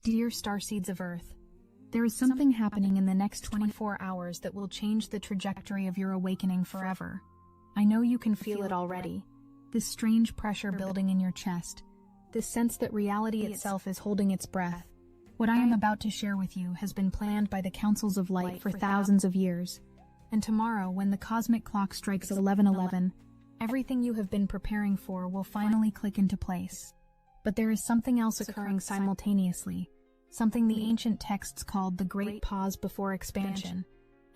Dear Starseeds of Earth, there is something happening in the next 24 hours that will change the trajectory of your awakening forever. I know you can feel it already. This strange pressure building in your chest. This sense that reality itself is holding its breath. What I am about to share with you has been planned by the Councils of Light for thousands of years. And tomorrow, when the cosmic clock strikes 11:11, everything you have been preparing for will finally click into place. But there is something else occurring simultaneously, something the ancient texts called the Great Pause before Expansion.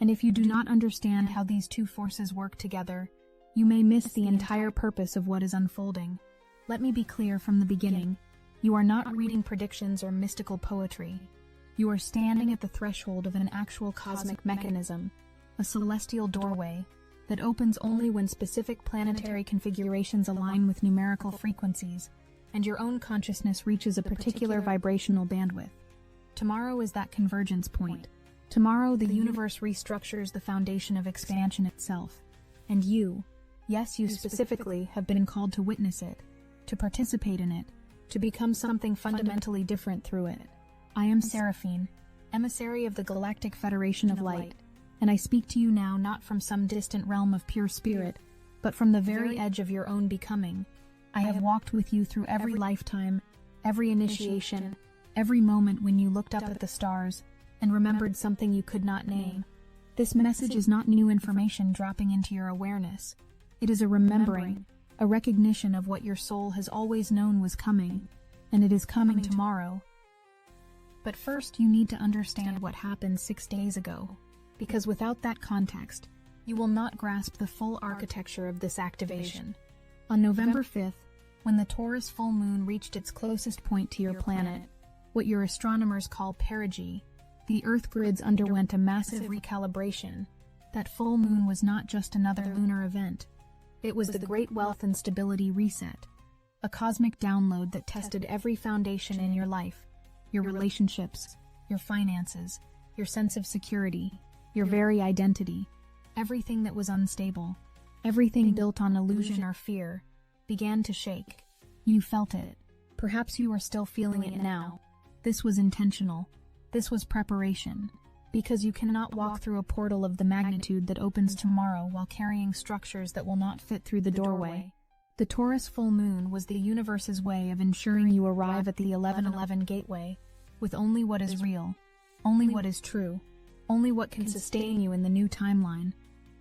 And if you do not understand how these two forces work together, you may miss the entire purpose of what is unfolding. Let me be clear from the beginning. You are not reading predictions or mystical poetry. You are standing at the threshold of an actual cosmic mechanism, a celestial doorway that opens only when specific planetary configurations align with numerical frequencies, and your own consciousness reaches a particular vibrational bandwidth. Tomorrow is that convergence point. Tomorrow, the universe restructures the foundation of expansion itself. And you, yes, you specifically, have been called to witness it, to participate in it, to become something fundamentally different through it. I am Seraphine, emissary of the Galactic Federation of Light, and I speak to you now not from some distant realm of pure spirit, but from the very edge of your own becoming. I have walked with you through every lifetime, every initiation, every moment when you looked up at the stars and remembered something you could not name. This message is not new information dropping into your awareness. It is a remembering, a recognition of what your soul has always known was coming, and it is coming tomorrow. But first, you need to understand what happened 6 days ago, because without that context, you will not grasp the full architecture of this activation. On November 5th, when the Taurus full moon reached its closest point to your planet, what your astronomers call perigee, the Earth grids underwent a massive recalibration. That full moon was not just another lunar event. It was the Great Wealth and Stability Reset, a cosmic download that tested every foundation in your life, your relationships, your finances, your sense of security, your very identity. Everything that was unstable, everything built on illusion or fear, began to shake. You felt it. Perhaps you are still feeling it now. This was intentional. This was preparation. Because you cannot walk through a portal of the magnitude that opens tomorrow while carrying structures that will not fit through the doorway. The Taurus full moon was the universe's way of ensuring you arrive at the 11:11 gateway with only what is real, only what is true, only what can sustain you in the new timeline.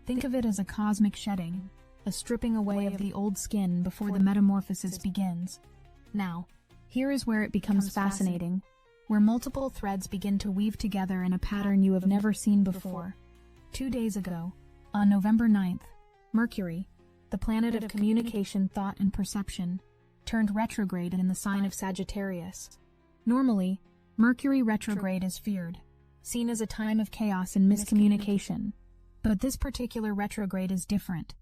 Think of it as a cosmic shedding, a stripping away of the old skin before the metamorphosis begins. Now, here is where it becomes fascinating, where multiple threads begin to weave together in a pattern you have never seen before. 2 days ago, on November 9th, Mercury, the planet of communication, thought, and perception, turned retrograde in the sign of Sagittarius. Normally, Mercury retrograde is feared, seen as a time of chaos and miscommunication. But this particular retrograde is different.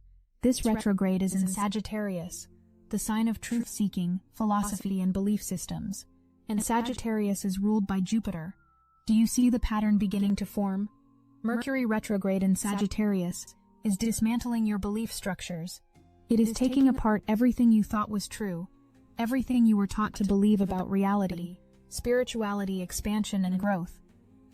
This retrograde is in Sagittarius, the sign of truth-seeking, philosophy, and belief systems. And Sagittarius is ruled by Jupiter. Do you see the pattern beginning to form? Mercury retrograde in Sagittarius is dismantling your belief structures. It is taking apart everything you thought was true, everything you were taught to believe about reality, spirituality, expansion, and growth.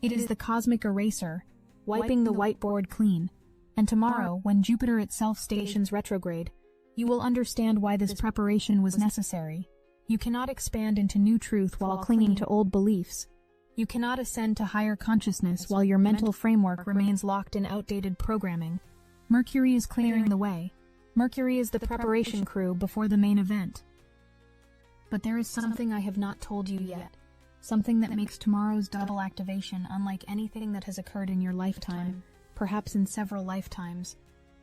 It is the cosmic eraser, wiping the whiteboard clean. And tomorrow, when Jupiter itself stations retrograde, you will understand why this preparation was necessary. You cannot expand into new truth while clinging to old beliefs. You cannot ascend to higher consciousness while your mental framework remains locked in outdated programming. Mercury is clearing the way. Mercury is the preparation crew before the main event. But there is something I have not told you yet. Something that makes tomorrow's double activation unlike anything that has occurred in your lifetime, perhaps in several lifetimes.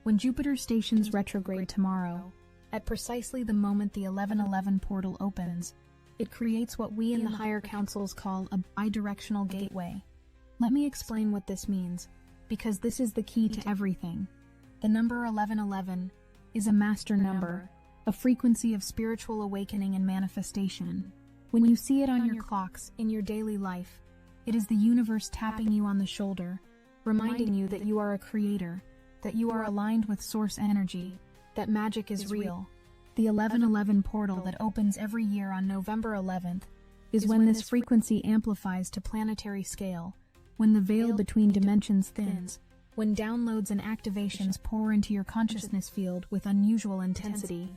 When Jupiter stations retrograde tomorrow, at precisely the moment the 11:11 portal opens, it creates what we in the higher councils call a bidirectional gateway. Let me explain what this means, because this is the key to everything. The number 11:11 is a master number, a frequency of spiritual awakening and manifestation. When you see it on your clocks, in your daily life, it is the universe tapping you on the shoulder, reminding you that you are a creator, that you are aligned with source energy, that magic is real. The 11:11 portal that opens every year on November 11th is when this frequency amplifies to planetary scale, when the veil between dimensions thins, when downloads and activations pour into your consciousness field with unusual intensity.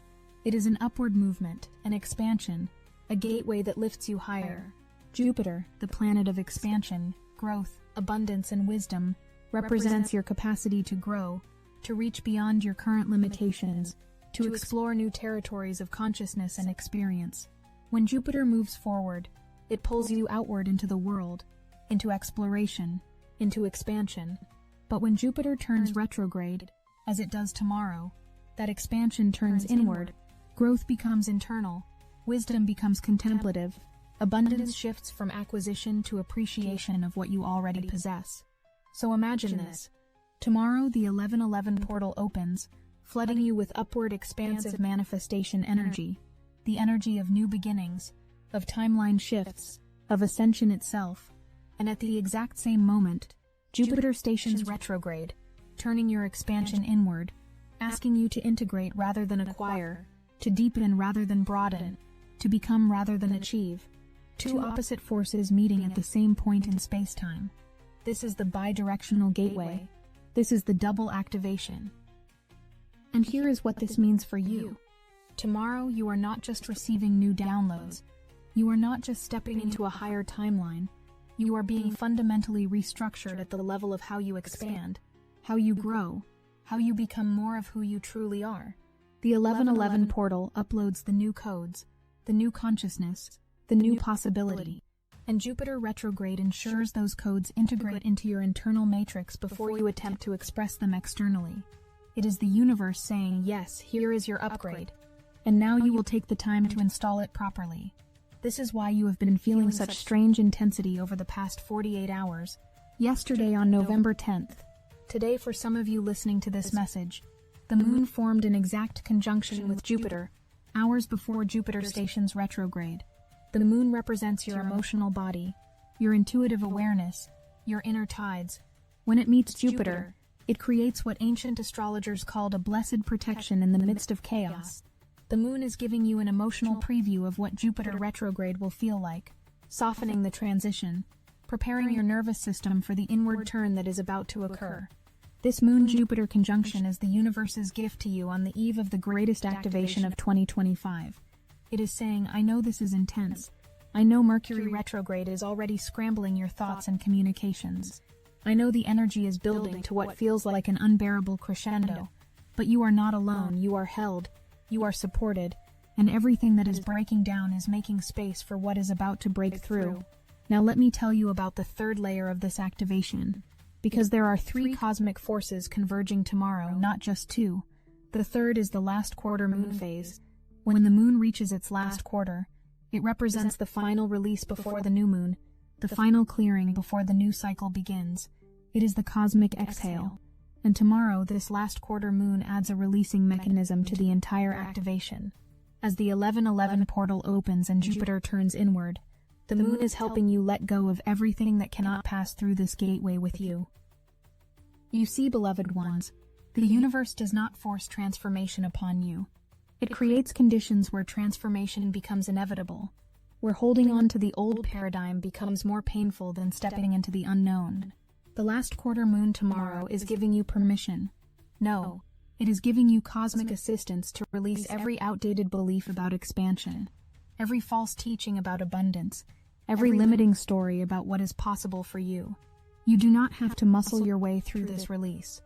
It is an upward movement, an expansion, a gateway that lifts you higher. Jupiter, the planet of expansion, growth, abundance, and wisdom, represents your capacity to grow, to reach beyond your current limitations, to explore new territories of consciousness and experience. When Jupiter moves forward, it pulls you outward into the world, into exploration, into expansion. But when Jupiter turns retrograde, as it does tomorrow, that expansion turns inward, growth becomes internal, wisdom becomes contemplative, abundance shifts from acquisition to appreciation of what you already possess. So imagine this. Tomorrow the 1111 portal opens, flooding you with upward expansive manifestation energy, the energy of new beginnings, of timeline shifts, of ascension itself. And at the exact same moment, Jupiter stations retrograde, turning your expansion inward, asking you to integrate rather than acquire, to deepen rather than broaden, to become rather than achieve. Two opposite forces meeting at the same point in space-time. This is the bidirectional gateway. This is the double activation. And here is what this means for you. Tomorrow you are not just receiving new downloads. You are not just stepping into a higher timeline. You are being fundamentally restructured at the level of how you expand, how you grow, how you become more of who you truly are. The 1111 portal uploads the new codes, the new consciousness, the new possibility. And Jupiter retrograde ensures those codes integrate into your internal matrix before you attempt to express them externally. It is the universe saying, yes, here is your upgrade. And now you will take the time to install it properly. This is why you have been feeling such strange intensity over the past 48 hours. Yesterday on November 10th. Today, for some of you listening to this message, the moon formed an exact conjunction with Jupiter, hours before Jupiter stations retrograde. The moon represents your emotional body, your intuitive awareness, your inner tides. When it meets Jupiter, it creates what ancient astrologers called a blessed protection in the midst of chaos. The moon is giving you an emotional preview of what Jupiter retrograde will feel like, softening the transition, preparing your nervous system for the inward turn that is about to occur. This Moon-Jupiter conjunction is the universe's gift to you on the eve of the greatest activation of 2025. It is saying, I know this is intense. I know Mercury retrograde is already scrambling your thoughts and communications. I know the energy is building to what feels like an unbearable crescendo. But you are not alone, you are held, you are supported, and everything that is breaking down is making space for what is about to break through. Now let me tell you about the third layer of this activation. Because there are three cosmic forces converging tomorrow, not just two. The third is the last quarter moon phase. When the moon reaches its last quarter, it represents the final release before the new moon, the final clearing before the new cycle begins. It is the cosmic exhale. And tomorrow, this last quarter moon adds a releasing mechanism to the entire activation. As the 1111 portal opens and Jupiter turns inward, the moon is helping you let go of everything that cannot pass through this gateway with you. You see, beloved ones, the universe does not force transformation upon you. It creates conditions where transformation becomes inevitable, where holding on to the old paradigm becomes more painful than stepping into the unknown. The last quarter moon tomorrow is giving you permission. No, it is giving you cosmic assistance to release every outdated belief about expansion, every false teaching about abundance, every limiting story about what is possible for you. You do not have to muscle your way through this release.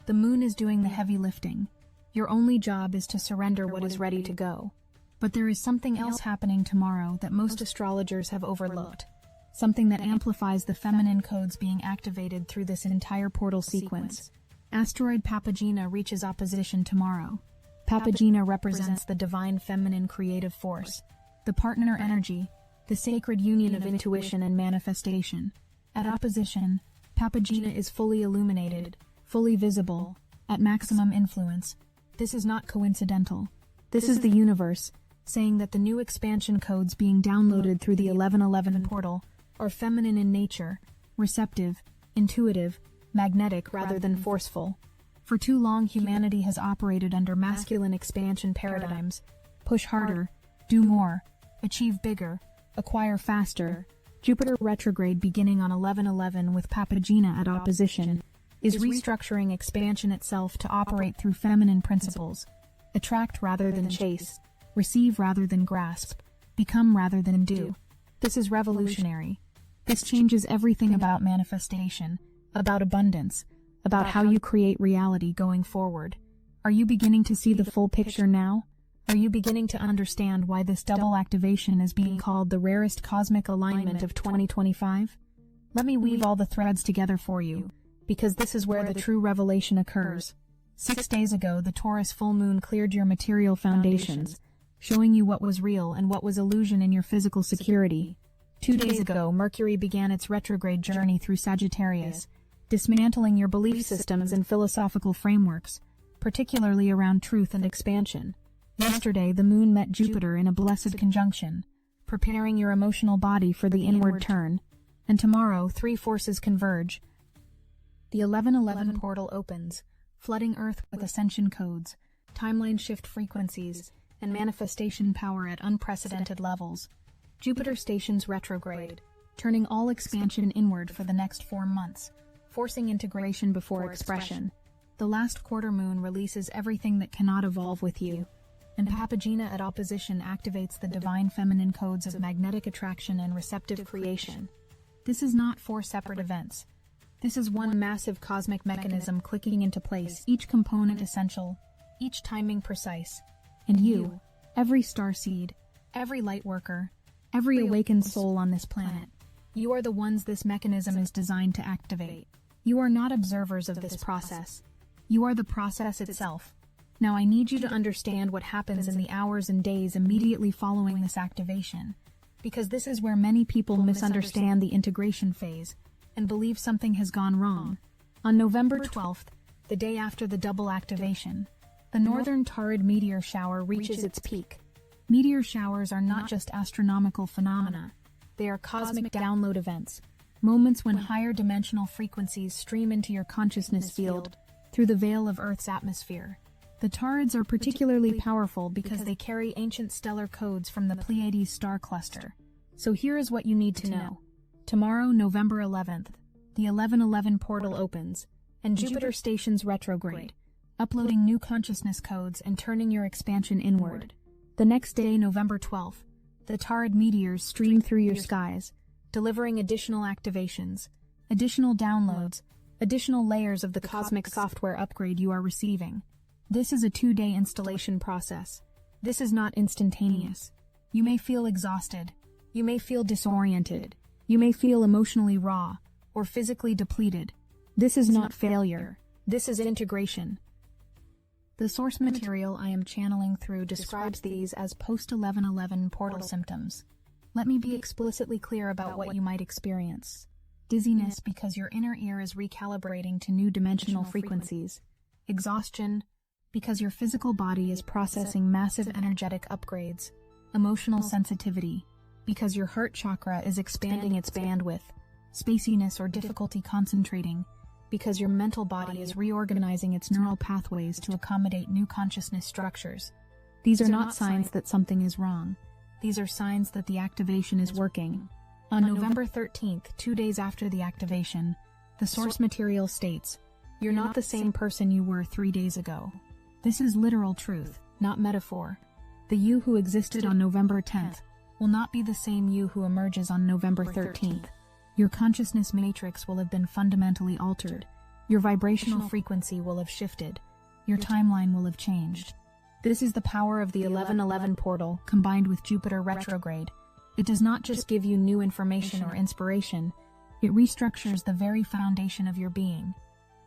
The moon is doing the heavy lifting. Your only job is to surrender what is ready to go. But there is something else happening tomorrow that most astrologers have overlooked. Something that amplifies the feminine codes being activated through this entire portal sequence. Asteroid Papagena reaches opposition tomorrow. Papagena represents the divine feminine creative force, the partner energy, the sacred union of intuition and manifestation. At opposition, Papagena is fully illuminated, fully visible, at maximum influence. This is not coincidental. This is the universe, saying that the new expansion codes being downloaded through the 1111 portal are feminine in nature, receptive, intuitive, magnetic rather than forceful. For too long, humanity has operated under masculine expansion paradigms. Push harder, do more, achieve bigger, acquire faster. Jupiter retrograde beginning on 11/11 with Papagena at opposition is restructuring expansion itself to operate through feminine principles. Attract rather than chase, receive rather than grasp, become rather than do. This is revolutionary. This changes everything about manifestation, about abundance, about how you create reality going forward. Are you beginning to see the full picture now? Are you beginning to understand why this double activation is being called the rarest cosmic alignment of 2025? Let me weave all the threads together for you, because this is where the true revelation occurs. 6 days ago, the Taurus full moon cleared your material foundations, showing you what was real and what was illusion in your physical security. 2 days ago, Mercury began its retrograde journey through Sagittarius, dismantling your belief systems and philosophical frameworks, particularly around truth and expansion. Yesterday, the moon met Jupiter in a blessed conjunction, preparing your emotional body for the inward turn. And tomorrow, 3 forces converge. The 11/11 portal opens, flooding Earth with ascension codes, timeline shift frequencies, and manifestation power at unprecedented levels. Jupiter stations retrograde, turning all expansion inward for the next 4 months, forcing integration before expression. The last quarter moon releases everything that cannot evolve with you, and Papagena at opposition activates the divine feminine codes of magnetic attraction and receptive creation. This is not 4 separate events. This is one massive cosmic mechanism clicking into place, each component essential, each timing precise. And you, every starseed, every lightworker, every awakened soul on this planet, you are the ones this mechanism is designed to activate. You are not observers of this process. You are the process itself. Now I need you to understand what happens in the hours and days immediately following this activation, because this is where many people misunderstand the integration phase and believe something has gone wrong. On November 12th, the day after the double activation, the northern Taurid meteor shower reaches its peak. Meteor showers are not just astronomical phenomena, they are cosmic download events, moments when higher dimensional frequencies stream into your consciousness field through the veil of Earth's atmosphere. The Taurids are particularly powerful because they carry ancient stellar codes from the Pleiades star cluster. So here is what you need to know. Tomorrow, November 11th, the 11/11 portal opens, and Jupiter stations retrograde, uploading new consciousness codes and turning your expansion inward. The next day, November 12th, the Taurid meteors stream through your skies, delivering additional activations, additional downloads, additional layers of the cosmic software upgrade you are receiving. This is a 2-day installation process. This is not instantaneous. You may feel exhausted. You may feel disoriented. You may feel emotionally raw or physically depleted. This is not failure. This is integration. The source material I am channeling through describes these as post-11/11 portal symptoms. Let me be explicitly clear about what you might experience. Dizziness because your inner ear is recalibrating to new dimensional frequencies. Exhaustion because your physical body is processing massive energetic upgrades. Emotional sensitivity because your heart chakra is expanding its bandwidth. Spaciness or difficulty concentrating because your mental body is reorganizing its neural pathways to accommodate new consciousness structures. These are not signs that something is wrong. These are signs that the activation is working. On November 13th, 2 days after the activation, the source material states, "You're not the same person you were 3 days ago." This is literal truth, not metaphor. The you who existed on November 10th will not be the same you who emerges on November 13th. Your consciousness matrix will have been fundamentally altered. Your vibrational frequency will have shifted. Your timeline will have changed. This is the power of the 11/11 portal combined with Jupiter retrograde. It does not just give you new information or inspiration, it restructures the very foundation of your being.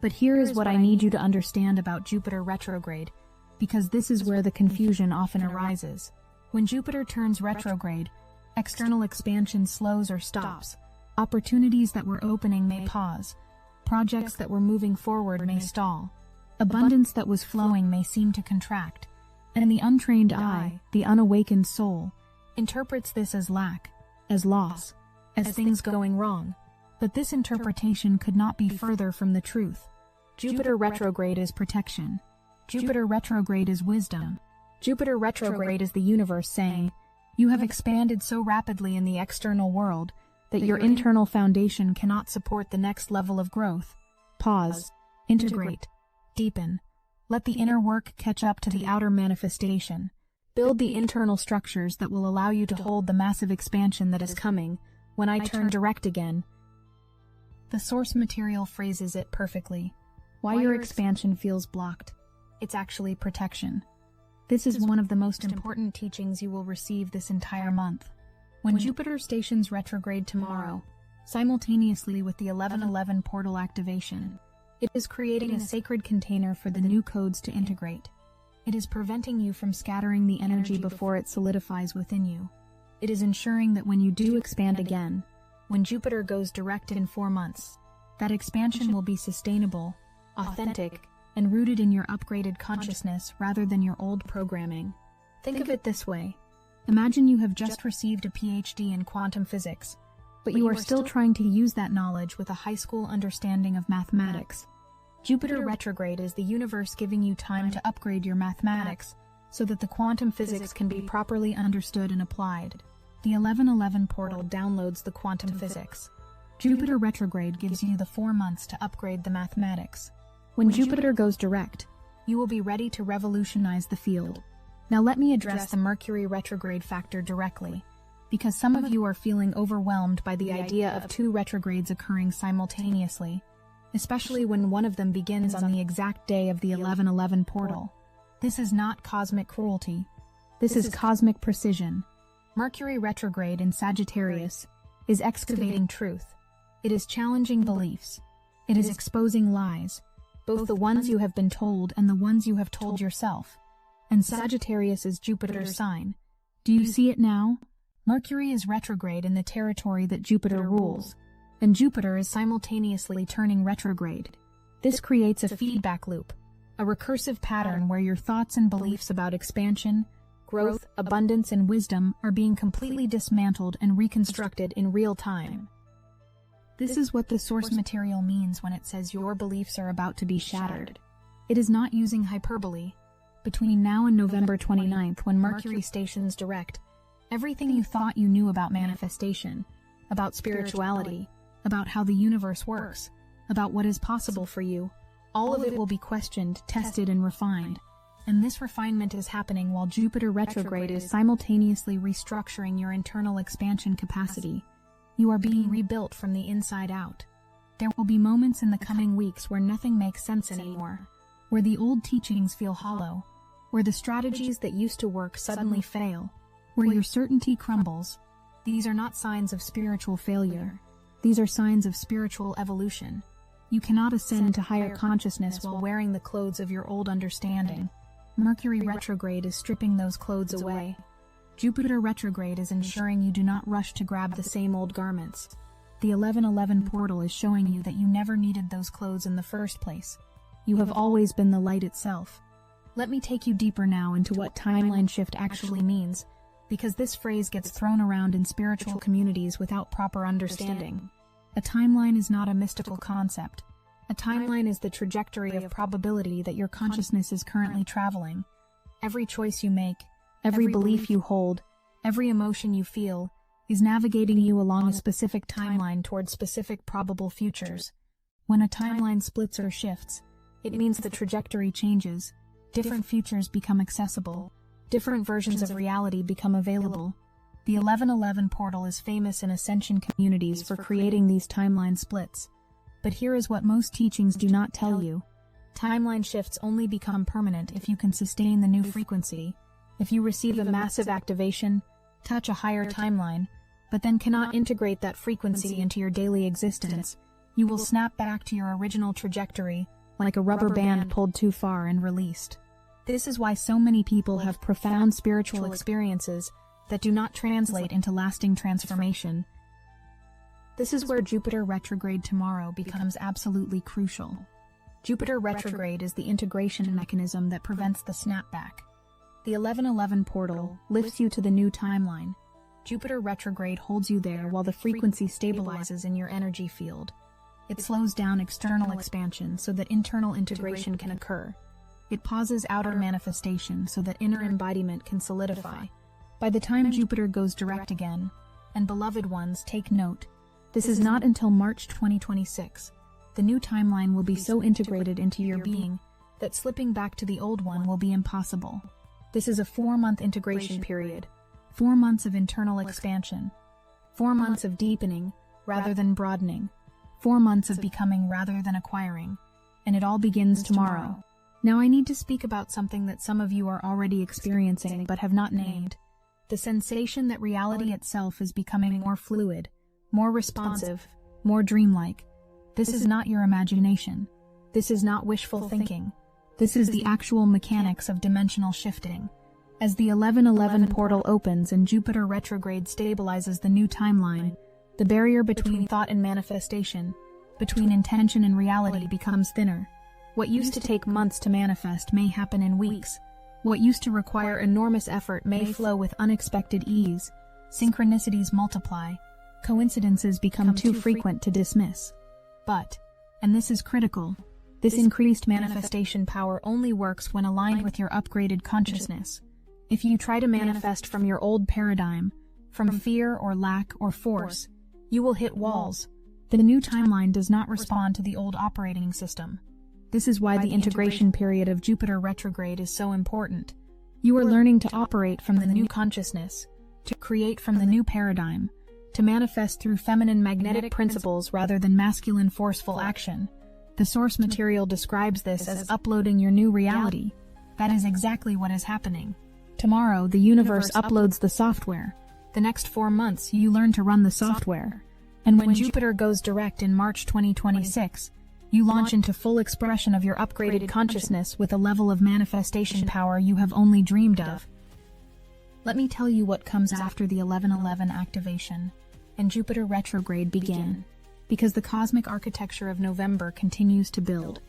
But here is what I need you to understand about Jupiter retrograde, because this is where the confusion often arises. When Jupiter turns retrograde, external expansion slows or stops. Opportunities that were opening may pause. Projects that were moving forward may stall. Abundance that was flowing may seem to contract. And the untrained eye, the unawakened soul, interprets this as lack, as loss, as things going wrong. But this interpretation could not be further from the truth. Jupiter retrograde is protection. Jupiter retrograde is wisdom. Jupiter retrograde is the universe saying, You have expanded so rapidly in the external world that your internal foundation cannot support the next level of growth. Pause. Integrate. Deepen. Let the inner work catch up to the outer manifestation. Build the internal structures that will allow you to hold the massive expansion that is coming when I turn direct again. The source material phrases it perfectly. Why your expansion feels blocked. It's actually protection. This is one of the most important teachings you will receive this entire month. When Jupiter stations retrograde tomorrow, simultaneously with the 1111 portal activation, it is creating a sacred container for the new codes to integrate. It is preventing you from scattering the energy before it solidifies within you. It is ensuring that when you do expand again, when Jupiter goes direct in 4 months, that expansion will be sustainable, authentic, and rooted in your upgraded consciousness rather than your old programming. Think of it this way. Imagine you have just received a PhD in quantum physics, but you are still trying to use that knowledge with a high school understanding of mathematics. Jupiter retrograde is the universe giving you time to upgrade your mathematics so that the quantum physics can be properly understood and applied. The 1111 portal downloads the quantum physics. Jupiter retrograde gives you the 4 months to upgrade the mathematics. When Jupiter goes direct, you will be ready to revolutionize the field. Now let me address the Mercury retrograde factor directly, because some of you are feeling overwhelmed by the idea of 2 retrogrades occurring simultaneously, especially when one of them begins on the exact day of the 1111 portal. This is not cosmic cruelty. This is cosmic precision. Mercury retrograde in Sagittarius is excavating truth. It is challenging beliefs. It is exposing lies, both the ones you have been told and the ones you have told yourself. And Sagittarius is Jupiter's sign. Do you see it now? Mercury is retrograde in the territory that Jupiter rules, and Jupiter is simultaneously turning retrograde. This creates a feedback loop, a recursive pattern where your thoughts and beliefs about expansion, growth, abundance, and wisdom are being completely dismantled and reconstructed in real time. This is what the source material means when it says your beliefs are about to be shattered. It is not using hyperbole. Between now and November 29th, when Mercury stations direct, everything you thought you knew about manifestation, about spirituality, about how the universe works, about what is possible for you, all of it will be questioned, tested, and refined. And this refinement is happening while Jupiter retrograde is simultaneously restructuring your internal expansion capacity. You are being rebuilt from the inside out. There will be moments in the coming weeks where nothing makes sense anymore, where the old teachings feel hollow, where the strategies that used to work suddenly fail, where your certainty crumbles. These are not signs of spiritual failure. These are signs of spiritual evolution. You cannot ascend to higher consciousness while wearing the clothes of your old understanding. Mercury retrograde is stripping those clothes away. Jupiter retrograde is ensuring you do not rush to grab the same old garments. The 1111 portal is showing you that you never needed those clothes in the first place. You have always been the light itself. Let me take you deeper now into what timeline shift actually means, because this phrase gets thrown around in spiritual communities without proper understanding. A timeline is not a mystical concept. A timeline is the trajectory of probability that your consciousness is currently traveling. Every choice you make, every belief you hold, every emotion you feel, is navigating you along a specific timeline towards specific probable futures. When a timeline splits or shifts, it means the trajectory changes. Different futures become accessible. Different versions of reality become available. The 1111 portal is famous in ascension communities for creating these timeline splits. But here is what most teachings do not tell you. Timeline shifts only become permanent if you can sustain the new frequency. If you receive a massive activation, touch a higher timeline, but then cannot integrate that frequency into your daily existence, you will snap back to your original trajectory, like a rubber band pulled too far and released. This is why so many people have profound spiritual experiences that do not translate into lasting transformation. This is where Jupiter retrograde tomorrow becomes absolutely crucial. Jupiter retrograde is the integration mechanism that prevents the snapback. The 1111 portal lifts you to the new timeline. Jupiter retrograde holds you there while the frequency stabilizes in your energy field. It slows down external expansion so that internal integration can occur. It pauses outer manifestation so that inner embodiment can solidify. By the time Jupiter goes direct again, and beloved ones, take note, this is not until March 2026. The new timeline will be so integrated into your being that slipping back to the old one will be impossible. This is a 4-month integration period, 4 months of internal expansion, 4 months of deepening rather than broadening, 4 months of becoming rather than acquiring, and it all begins tomorrow. Now I need to speak about something that some of you are already experiencing but have not named. The sensation that reality itself is becoming more fluid, more responsive, more dreamlike. This is not your imagination. This is not wishful thinking. This is the actual mechanics of dimensional shifting. As the 1111 portal opens and Jupiter retrograde stabilizes the new timeline, the barrier between thought and manifestation, between intention and reality, becomes thinner. What used to take months to manifest may happen in weeks. What used to require enormous effort may flow with unexpected ease. Synchronicities multiply. Coincidences become too frequent to dismiss. But, and this is critical, this increased manifestation power only works when aligned with your upgraded consciousness. If you try to manifest from your old paradigm, from fear or lack or force, you will hit walls. The new timeline does not respond to the old operating system. This is why the integration period of Jupiter retrograde is so important. You are learning to operate from the new consciousness, to create from the new paradigm, to manifest through feminine magnetic principles rather than masculine forceful action. The source material describes this as uploading your new reality. That is exactly what is happening. Tomorrow, the universe uploads the software. The next 4 months, you learn to run the software. And when Jupiter goes direct in March 2026, you launch into full expression of your upgraded consciousness with a level of manifestation power you have only dreamed of. Let me tell you what comes after the 1111 activation and Jupiter retrograde begin, because the cosmic architecture of November continues to build.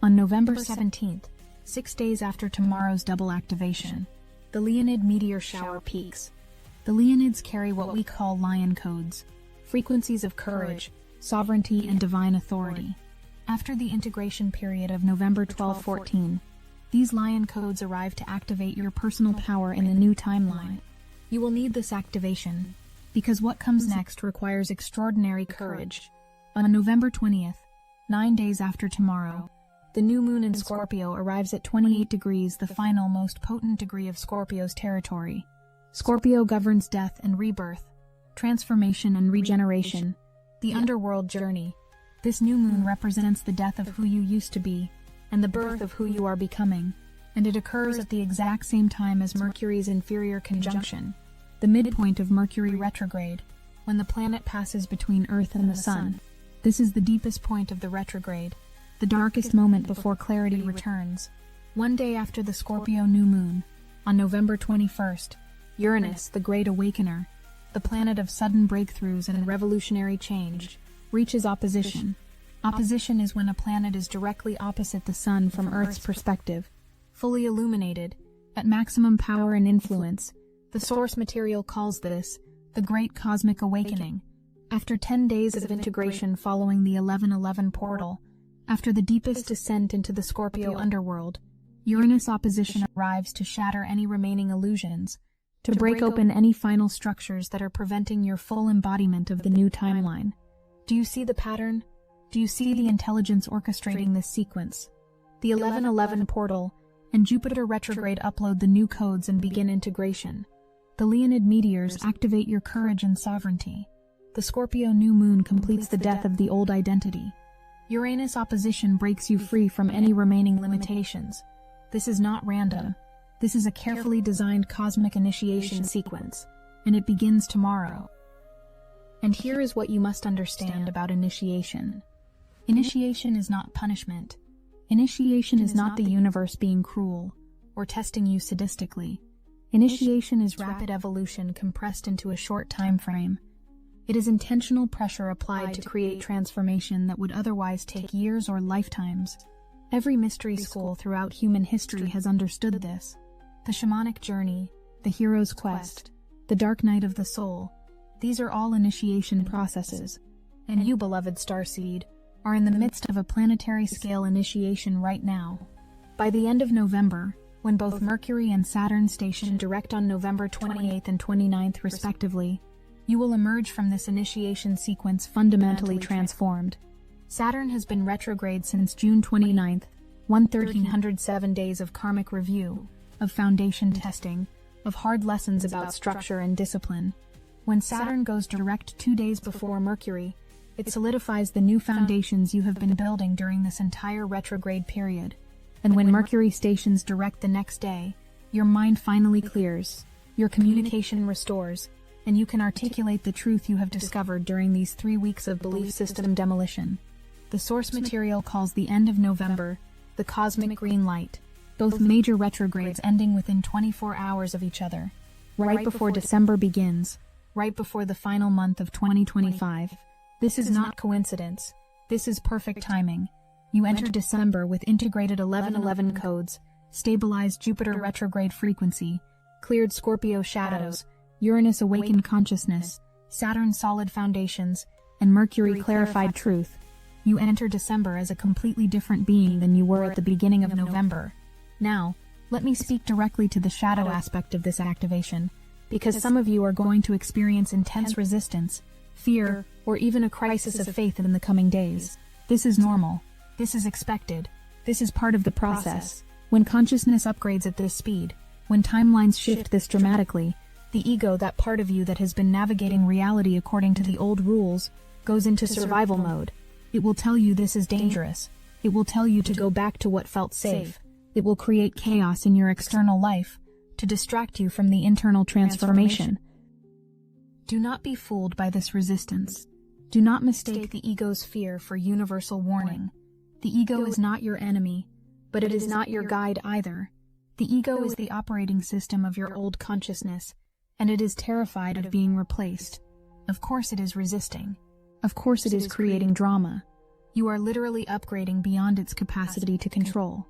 On November 17th, 6 days after tomorrow's double activation, the Leonid meteor shower peaks. The Leonids carry what we call lion codes, frequencies of courage, sovereignty, and divine authority. After the integration period of November 12-14, these lion codes arrive to activate your personal power in the new timeline. You will need this activation, because what comes next requires extraordinary courage. On November 20th, 9 days after tomorrow, the new moon in Scorpio arrives at 28 degrees, the final most potent degree of Scorpio's territory. Scorpio governs death and rebirth, transformation and regeneration, the underworld journey. This new moon represents the death of who you used to be, and the birth of who you are becoming, and it occurs at the exact same time as Mercury's inferior conjunction, the midpoint of Mercury retrograde, when the planet passes between Earth and the Sun. This is the deepest point of the retrograde, the darkest moment before clarity returns. 1 day after the Scorpio new moon, on November 21st, Uranus, the Great Awakener, the planet of sudden breakthroughs and revolutionary change, reaches opposition. Opposition is when a planet is directly opposite the Sun from Earth's perspective, fully illuminated, at maximum power and influence. The source material calls this the Great Cosmic Awakening. After 10 days of integration following the 1111 portal, after the deepest descent into the Scorpio underworld, Uranus opposition arrives to shatter any remaining illusions, to break open any final structures that are preventing your full embodiment of the new timeline. Do you see the pattern? Do you see the intelligence orchestrating this sequence? The 1111 portal and Jupiter retrograde upload the new codes and begin integration. The Leonid meteors activate your courage and sovereignty. The Scorpio new moon completes the death of the old identity. Uranus opposition breaks you free from any remaining limitations. This is not random. This is a carefully designed cosmic initiation sequence, and it begins tomorrow. And here is what you must understand about initiation. Initiation is not punishment. Initiation is not the universe being cruel or testing you sadistically. Initiation is rapid evolution compressed into a short time frame. It is intentional pressure applied to create transformation that would otherwise take years or lifetimes. Every mystery school throughout human history has understood this. The shamanic journey, the hero's quest, the dark night of the soul, these are all initiation processes. And you, beloved Starseed, are in the midst of a planetary scale initiation right now. By the end of November, when both Mercury and Saturn station direct on November 28th and 29th respectively, you will emerge from this initiation sequence fundamentally transformed. Saturn has been retrograde since June 29th, 1307 days of karmic review, of foundation testing, of hard lessons about structure and discipline. When Saturn goes direct 2 days before Mercury, it solidifies the new foundations you have been building during this entire retrograde period. And when Mercury stations direct the next day, your mind finally clears, your communication restores, and you can articulate the truth you have discovered during these 3 weeks of belief system demolition. The source material calls the end of November the cosmic green light, both major retrogrades ending within 24 hours of each other, right before December begins, right before the final month of 2025. This is not coincidence. This is perfect timing. You enter December with integrated 1111 codes, stabilized Jupiter retrograde frequency, cleared Scorpio shadows, Uranus awakened consciousness, Saturn solid foundations, and Mercury clarified truth. You enter December as a completely different being than you were at the beginning of November. Now, let me speak directly to the shadow aspect of this activation, because some of you are going to experience intense resistance, fear, or even a crisis of faith in the coming days. This is normal. This is expected. This is part of the process. When consciousness upgrades at this speed, when timelines shift this dramatically, the ego, that part of you that has been navigating reality according to the old rules, goes into survival mode. It will tell you this is dangerous. It will tell you to go back to what felt safe. It will create chaos in your external life to distract you from the internal transformation. Do not be fooled by this resistance. Do not mistake the ego's fear for universal warning. The ego is not your enemy, but it is not your guide either. The ego is the operating system of your old consciousness, and it is terrified of being replaced. Of course it is resisting. Of course it is creating drama. You are literally upgrading beyond its capacity to control.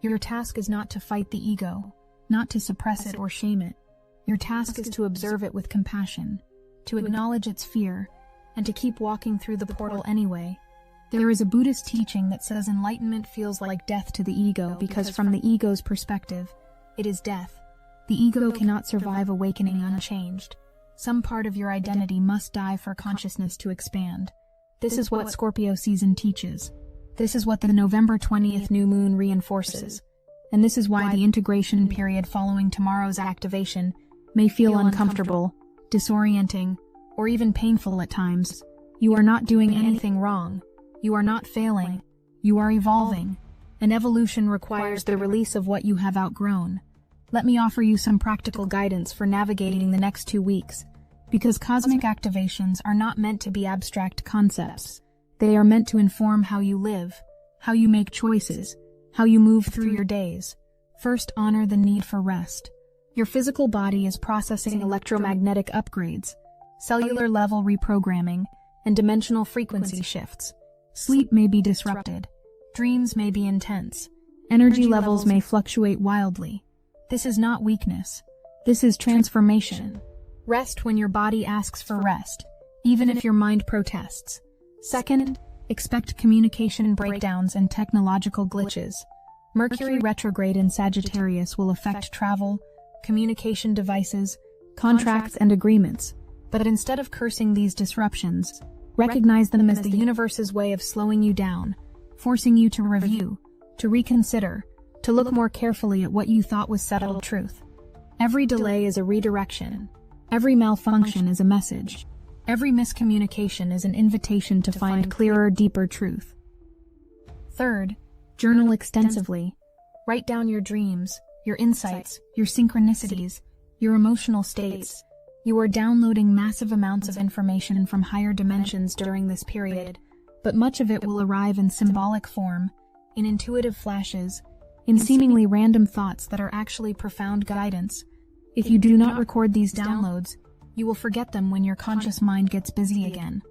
Your task is not to fight the ego, not to suppress it or shame it. Your task is to observe it with compassion, to acknowledge its fear, and to keep walking through the portal anyway. There is a Buddhist teaching that says enlightenment feels like death to the ego because from the ego's perspective, it is death. The ego cannot survive awakening unchanged. Some part of your identity must die for consciousness to expand. This is what Scorpio season teaches. This is what the November 20th new moon reinforces. And this is why the integration period following tomorrow's activation may feel uncomfortable, disorienting, or even painful at times. You are not doing anything wrong. You are not failing. You are evolving. And evolution requires the release of what you have outgrown. Let me offer you some practical guidance for navigating the next 2 weeks. Because cosmic activations are not meant to be abstract concepts. They are meant to inform how you live, how you make choices, how you move through your days. First, honor the need for rest. Your physical body is processing electromagnetic upgrades, cellular level reprogramming, and dimensional frequency shifts. Sleep may be disrupted. Dreams may be intense. Energy levels may fluctuate wildly. This is not weakness. This is transformation. Rest when your body asks for rest, even if your mind protests. Second, expect communication breakdowns and technological glitches. Mercury retrograde in Sagittarius will affect travel, communication devices, contracts, and agreements. But instead of cursing these disruptions, recognize them as the universe's way of slowing you down, forcing you to review, to reconsider, to look more carefully at what you thought was settled truth. Every delay is a redirection. Every malfunction is a message. Every miscommunication is an invitation to find clearer, deeper truth. Third, journal extensively. Write down your dreams, your insights, your synchronicities, your emotional states. You are downloading massive amounts of information from higher dimensions during this period, but much of it will arrive in symbolic form, in intuitive flashes, in seemingly random thoughts that are actually profound guidance. If you do not record these downloads, you will forget them when your conscious mind gets busy again.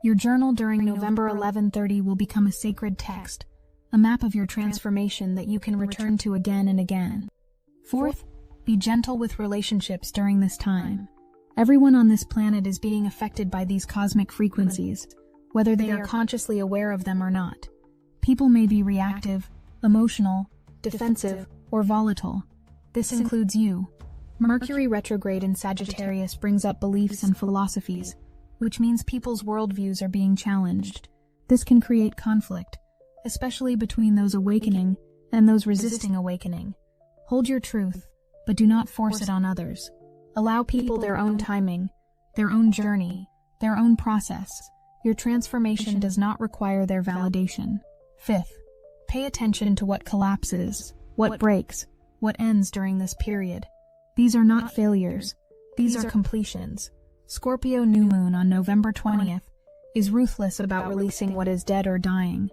Your journal during November 11/30 will become a sacred text, a map of your transformation that you can return to again and again. Fourth, be gentle with relationships during this time. Everyone on this planet is being affected by these cosmic frequencies, whether they are consciously aware of them or not. People may be reactive, emotional, defensive, or volatile. This includes you. Mercury retrograde in Sagittarius brings up beliefs and philosophies, which means people's worldviews are being challenged. This can create conflict, especially between those awakening and those resisting awakening. Hold your truth, but do not force it on others. Allow people their own timing, their own journey, their own process. Your transformation does not require their validation. Fifth, pay attention to what collapses, what breaks, what ends during this period. These are not failures. These are completions. Scorpio new moon on November 20th is ruthless about releasing what is dead or dying.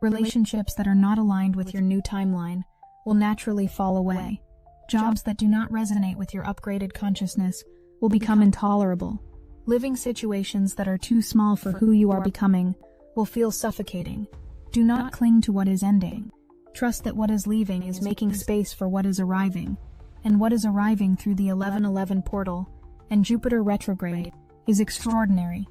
Relationships that are not aligned with your new timeline will naturally fall away. Jobs that do not resonate with your upgraded consciousness will become intolerable. Living situations that are too small for who you are becoming will feel suffocating. Do not cling to what is ending. Trust that what is leaving is making space for what is arriving, and what is arriving through the 1111 portal and Jupiter retrograde is extraordinary.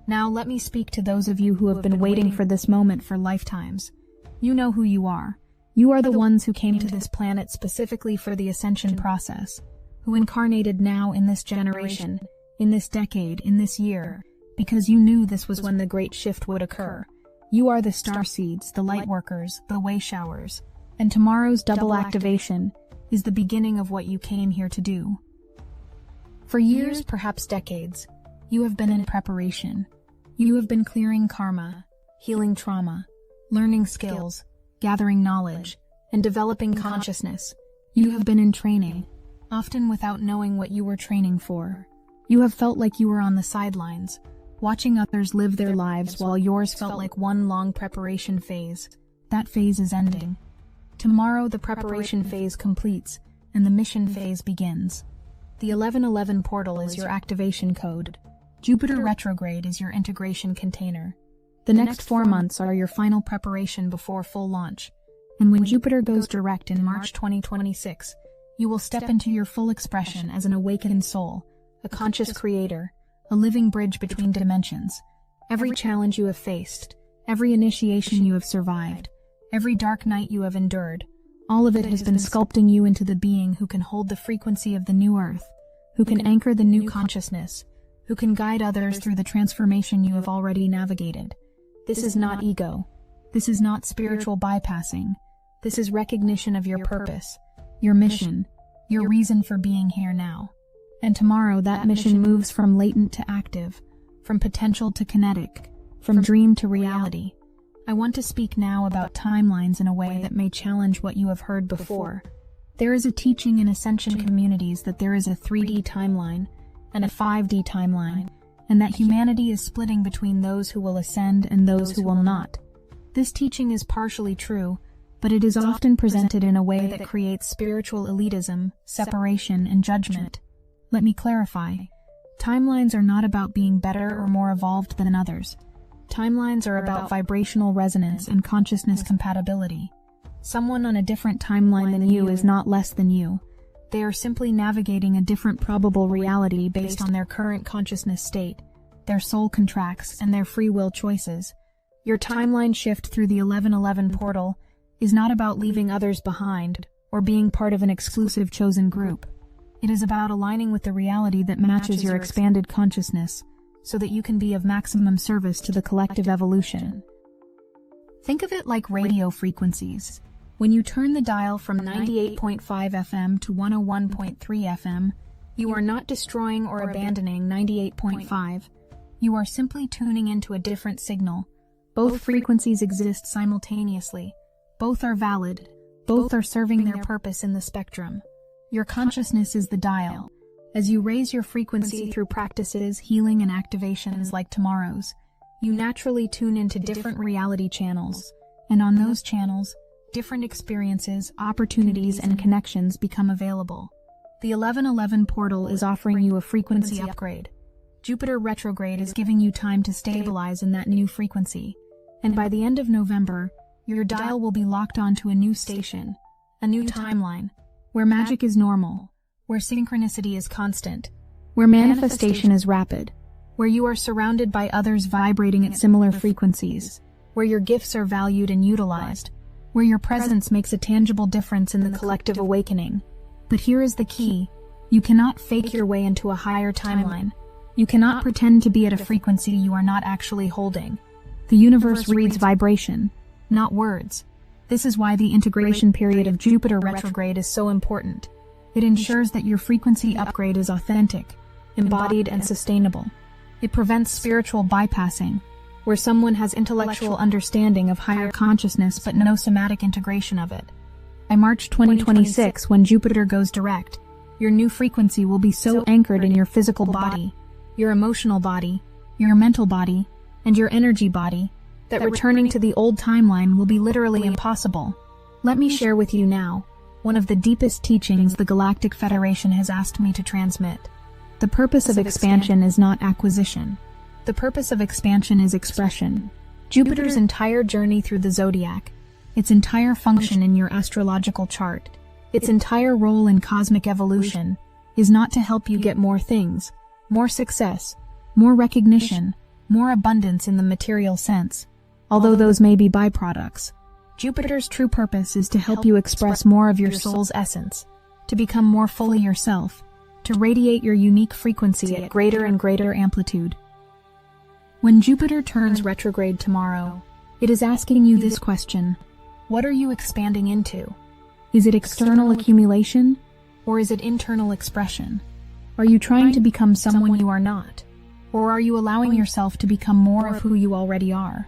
Now let me speak to those of you who have been waiting for this moment for lifetimes. You know who you are. You are the ones who came to this planet specifically for the ascension process, who incarnated now in this generation, in this decade, in this year, because you knew this was when the great shift would occur. You are the Starseeds, the Lightworkers, the Wayshowers, and tomorrow's double activation is the beginning of what you came here to do. For years, perhaps decades, you have been in preparation. You have been clearing karma, healing trauma, learning skills, gathering knowledge, and developing consciousness. You have been in training, often without knowing what you were training for. You have felt like you were on the sidelines, watching others live their lives while yours felt like one long preparation phase. That phase is ending. Tomorrow the preparation phase completes, and the mission phase begins. The 1111 portal is your activation code. Jupiter retrograde is your integration container. The next 4 months are your final preparation before full launch. And when Jupiter goes direct in March 2026, you will step into your full expression as an awakened soul, a conscious creator, a living bridge between dimensions. Every challenge you have faced, every initiation you have survived, every dark night you have endured, all of it has been sculpting you into the being who can hold the frequency of the new earth, who can anchor the new consciousness, who can guide others through the transformation you have already navigated. This is not ego. This is not spiritual bypassing. This is recognition of your purpose, your mission, your reason for being here now. And tomorrow that mission moves from latent to active, from potential to kinetic, from dream to reality. I want to speak now about timelines in a way that may challenge what you have heard before. There is a teaching in Ascension communities that there is a 3D timeline and a 5D timeline, and that humanity is splitting between those who will ascend and those who will not. This teaching is partially true, but it is often presented in a way that creates spiritual elitism, separation, and judgment. Let me clarify. Timelines are not about being better or more evolved than others. Timelines are about vibrational resonance and consciousness compatibility. Someone on a different timeline than you is not less than you. They are simply navigating a different probable reality based on their current consciousness state, their soul contracts, and their free will choices. Your timeline shift through the 1111 portal is not about leaving others behind or being part of an exclusive chosen group. It is about aligning with the reality that matches your expanded consciousness so that you can be of maximum service to the collective evolution. Think of it like radio frequencies. When you turn the dial from 98.5 FM to 101.3 FM, you are not destroying or abandoning 98.5. You are simply tuning into a different signal. Both frequencies exist simultaneously. Both are valid. Both are serving their purpose in the spectrum. Your consciousness is the dial. As you raise your frequency through practices, healing, and activations like tomorrow's, you naturally tune into different reality channels. And on those channels, different experiences, opportunities, and connections become available. The 1111 portal is offering you a frequency upgrade. Jupiter retrograde is giving you time to stabilize in that new frequency. And by the end of November, your dial will be locked onto a new station, a new timeline, where magic is normal, where synchronicity is constant, where manifestation is rapid, where you are surrounded by others vibrating at similar frequencies, where your gifts are valued and utilized, where your presence makes a tangible difference in the collective awakening. But here is the key. You cannot fake your way into a higher timeline. You cannot pretend to be at a frequency you are not actually holding. The universe reads vibration, not words. This is why the integration period of Jupiter retrograde is so important. It ensures that your frequency upgrade is authentic, embodied, and sustainable. It prevents spiritual bypassing, where someone has intellectual understanding of higher consciousness but no somatic integration of it. By March 2026, when Jupiter goes direct, your new frequency will be so anchored in your physical body, your emotional body, your mental body, and your energy body, that returning to the old timeline will be literally impossible. Let me share with you now one of the deepest teachings the Galactic Federation has asked me to transmit. The purpose of expansion is not acquisition. The purpose of expansion is expression. Jupiter's entire journey through the zodiac, its entire function in your astrological chart, its entire role in cosmic evolution, is not to help you get more things, more success, more recognition, more abundance in the material sense, although those may be byproducts. Jupiter's true purpose is to help you express more of your soul's essence, to become more fully yourself, to radiate your unique frequency at greater and greater amplitude. When Jupiter turns retrograde tomorrow, it is asking you this question: what are you expanding into? Is it external accumulation, or is it internal expression? Are you trying to become someone you are not, or are you allowing yourself to become more of who you already are?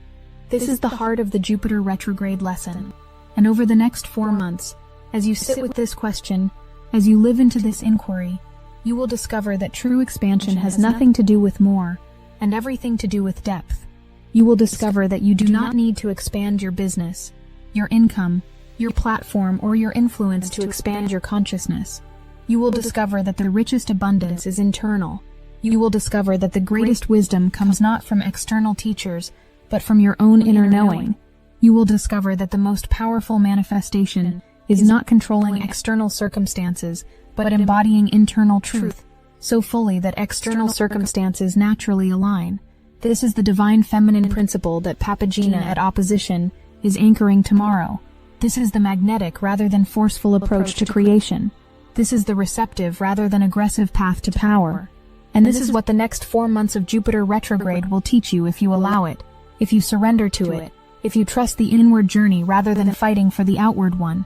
This is the heart of the Jupiter retrograde lesson. And over the next 4 months, as you sit with this question, as you live into this inquiry, you will discover that true expansion has nothing to do with more, and everything to do with depth. You will discover that you do not need to expand your business, your income, your platform, or your influence to expand your consciousness. You will discover that the richest abundance is internal. You will discover that the greatest wisdom comes not from external teachers, but from your own inner knowing. You will discover that the most powerful manifestation is not controlling external circumstances, but embodying internal truth so fully that external circumstances naturally align. This is the divine feminine principle that Papagena at opposition is anchoring tomorrow. This is the magnetic rather than forceful approach to creation. This is the receptive rather than aggressive path to power. And this is what the next 4 months of Jupiter retrograde will teach you if you allow it, if you surrender to it, if you trust the inward journey rather than fighting for the outward one.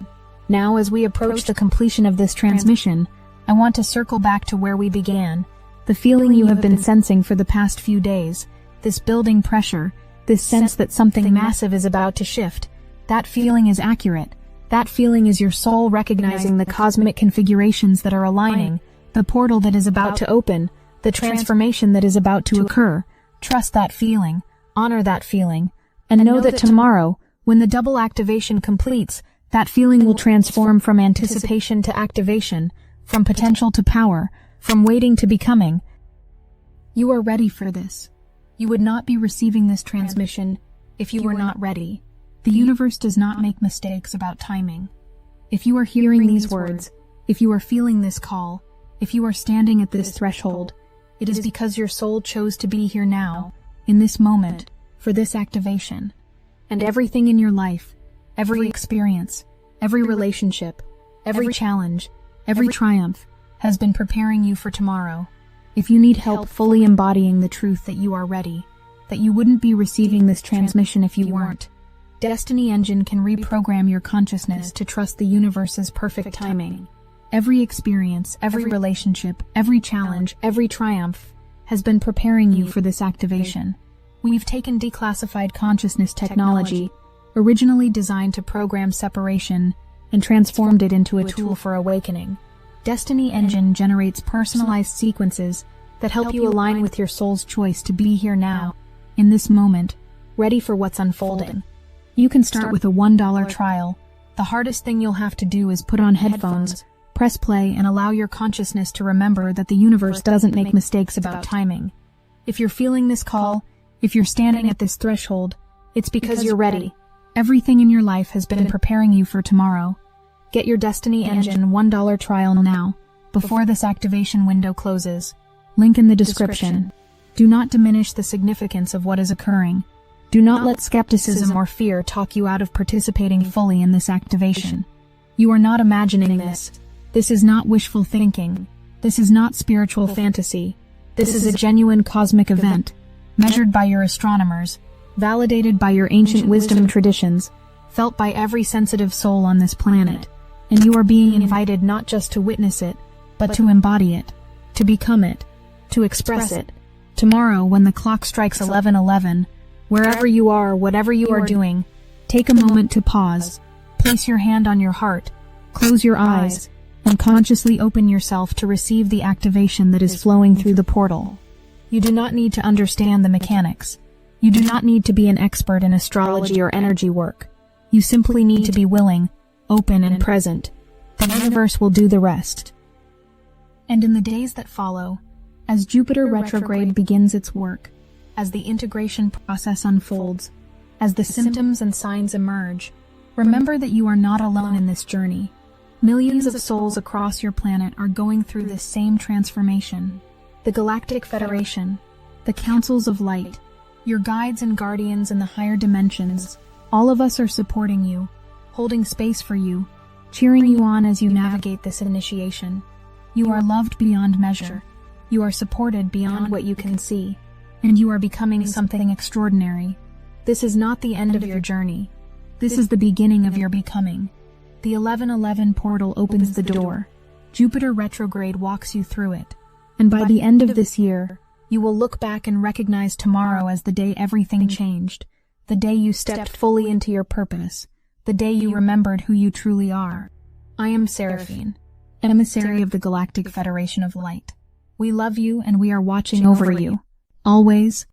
Now, as we approach the completion of this transmission, I want to circle back to where we began, the feeling you have been sensing for the past few days, this building pressure, this sense that something massive is about to shift. That feeling is accurate. That feeling is your soul recognizing the cosmic configurations that are aligning, the portal that is about to open, the transformation that is about to occur. Trust that feeling. Honor that feeling, and know that tomorrow, when the double activation completes, that feeling will transform from anticipation to activation, from potential to power, from waiting to becoming. You are ready for this. You would not be receiving this transmission if you were not ready. The universe does not make mistakes about timing. If you are hearing these words, if you are feeling this call, if you are standing at this threshold, it is because your soul chose to be here now, in this moment, for this activation. And everything in your life, every experience, every relationship, every challenge, every triumph, has been preparing you for tomorrow. If you need help fully embodying the truth that you are ready, that you wouldn't be receiving this transmission if you weren't, Destiny Engine can reprogram your consciousness to trust the universe's perfect timing. Every experience, every relationship, every challenge, every triumph has been preparing you for this activation. We've taken declassified consciousness technology, originally designed to program separation, and transformed it into a tool for awakening. Destiny Engine generates personalized sequences that help you align with your soul's choice to be here now, in this moment, ready for what's unfolding. You can start with a $1 trial. The hardest thing you'll have to do is put on headphones, press play, and allow your consciousness to remember that the universe doesn't make mistakes about timing. If you're feeling this call, if you're standing at this threshold, it's because you're ready. Everything in your life has been preparing you for tomorrow. Get your Destiny Engine $1 trial now, before this activation window closes. Link in the description. Do not diminish the significance of what is occurring. Do not let skepticism or fear talk you out of participating fully in this activation. You are not imagining this. This is not wishful thinking. This is not spiritual fantasy. This is a genuine cosmic event, measured by your astronomers, validated by your ancient wisdom traditions, felt by every sensitive soul on this planet, and you are being invited not just to witness it, but to embody it, to become it, to express it. Tomorrow, when the clock strikes 11:11, wherever you are, whatever you are doing, take a moment to pause, place your hand on your heart, close your eyes, and consciously open yourself to receive the activation that is flowing through the portal. You do not need to understand the mechanics. You do not need to be an expert in astrology or energy work. You simply need to be willing, open, and present. The universe will do the rest. And in the days that follow, as Jupiter retrograde begins its work, as the integration process unfolds, as the symptoms and signs emerge, remember that you are not alone in this journey. Millions of souls across your planet are going through this same transformation. The Galactic Federation, the Councils of Light, your guides and guardians in the higher dimensions, all of us are supporting you, holding space for you, cheering you on as you navigate this initiation. You are loved beyond measure. You are supported beyond what you can see, and you are becoming something extraordinary. This is not the end of your journey. This is the beginning of your becoming. The 11:11 portal opens the door. Jupiter retrograde walks you through it. And by the end of this year, you will look back and recognize tomorrow as the day everything changed, the day you stepped fully into your purpose, the day you remembered who you truly are. I am Seraphine, emissary of the Galactic Federation of Light. We love you and we are watching over you. Always,